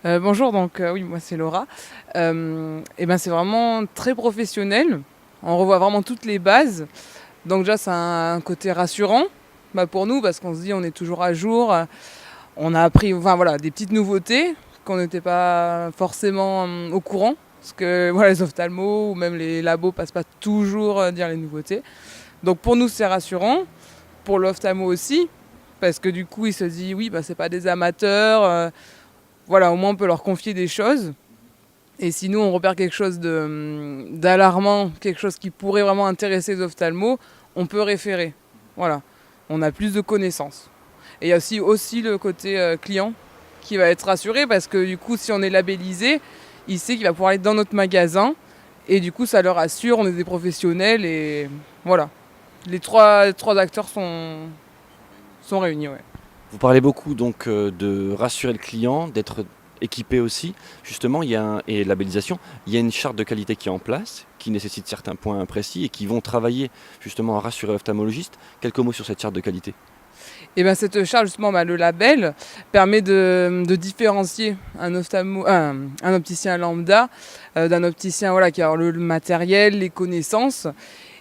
Bonjour, donc oui, moi c'est Laura. Et ben c'est vraiment très professionnel. On revoit vraiment toutes les bases. Donc déjà c'est un côté rassurant pour nous parce qu'on se dit on est toujours à jour. On a appris enfin, voilà, des petites nouveautés qu'on n'était pas forcément au courant. Parce que voilà, les ophtalmos ou même les labos passent pas toujours dire les nouveautés. Donc pour nous c'est rassurant. Pour l'ophtalmo aussi. Parce que du coup il se dit oui, c'est pas des amateurs. Voilà, au moins on peut leur confier des choses. Et si nous on repère quelque chose d'alarmant, quelque chose qui pourrait vraiment intéresser les ophtalmos, on peut référer. Voilà, on a plus de connaissances. Et il y a aussi le côté client qui va être rassuré parce que du coup si on est labellisé, il sait qu'il va pouvoir aller dans notre magasin et du coup ça leur assure, on est des professionnels et voilà. Les trois acteurs sont réunis. Ouais. Vous parlez beaucoup donc de rassurer le client, d'être équipé aussi. Justement, et labellisation, il y a une charte de qualité qui est en place, qui nécessite certains points précis et qui vont travailler justement à rassurer l'ophtalmologiste. Quelques mots sur cette charte de qualité. Et bien cette charte, justement, le label, permet de différencier un opticien lambda d'un opticien voilà, qui a le matériel, les connaissances.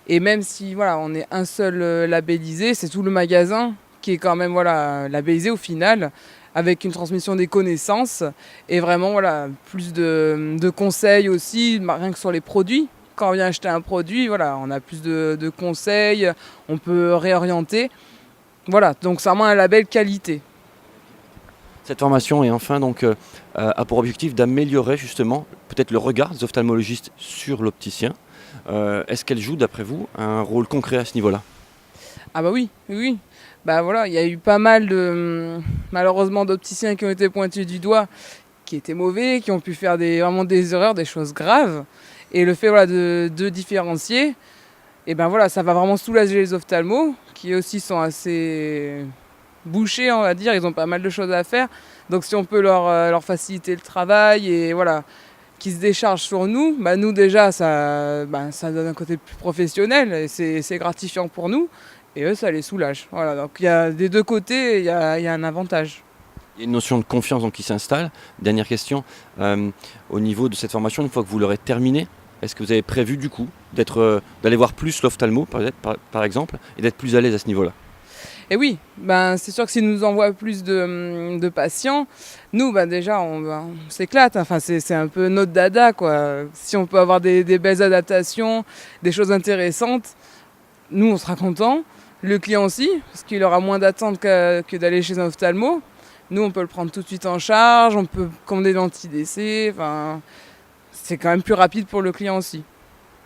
Et même si voilà, on est un seul labellisé, c'est tout le magasin qui est quand même voilà, labellisé au final, avec une transmission des connaissances et vraiment voilà, plus de conseils aussi, rien que sur les produits. Quand on vient acheter un produit, voilà, on a plus de conseils, on peut réorienter. Voilà, donc c'est vraiment un label qualité. Cette formation est enfin donc a pour objectif d'améliorer justement peut-être le regard des ophtalmologistes sur l'opticien. Est-ce qu'elle joue d'après vous un rôle concret à ce niveau-là? Ah bah oui, oui, oui. Bah voilà, il y a eu pas mal de malheureusement d'opticiens qui ont été pointés du doigt, qui étaient mauvais, qui ont pu faire vraiment des erreurs, des choses graves. Et le fait voilà, de différencier, et ben voilà, ça va vraiment soulager les ophtalmos, qui aussi sont assez bouchés, on va dire, ils ont pas mal de choses à faire. Donc si on peut leur faciliter le travail et voilà, qui se déchargent sur nous, nous déjà ça donne un côté plus professionnel et c'est gratifiant pour nous. Et eux, ça les soulage. Voilà, donc il y a des deux côtés, il y a un avantage. Il y a une notion de confiance donc, qui s'installe. Dernière question, au niveau de cette formation, une fois que vous l'aurez terminée, est-ce que vous avez prévu du coup d'aller voir plus l'ophtalmo par exemple et d'être plus à l'aise à ce niveau-là? Et oui, c'est sûr que s'ils nous envoient plus de patients, nous déjà on s'éclate. Enfin, c'est un peu notre dada, quoi. Si on peut avoir des belles adaptations, des choses intéressantes, nous on sera contents. Le client aussi, parce qu'il aura moins d'attente que d'aller chez un ophtalmo. Nous on peut le prendre tout de suite en charge, on peut commander l'anti-DC. Enfin, c'est quand même plus rapide pour le client aussi.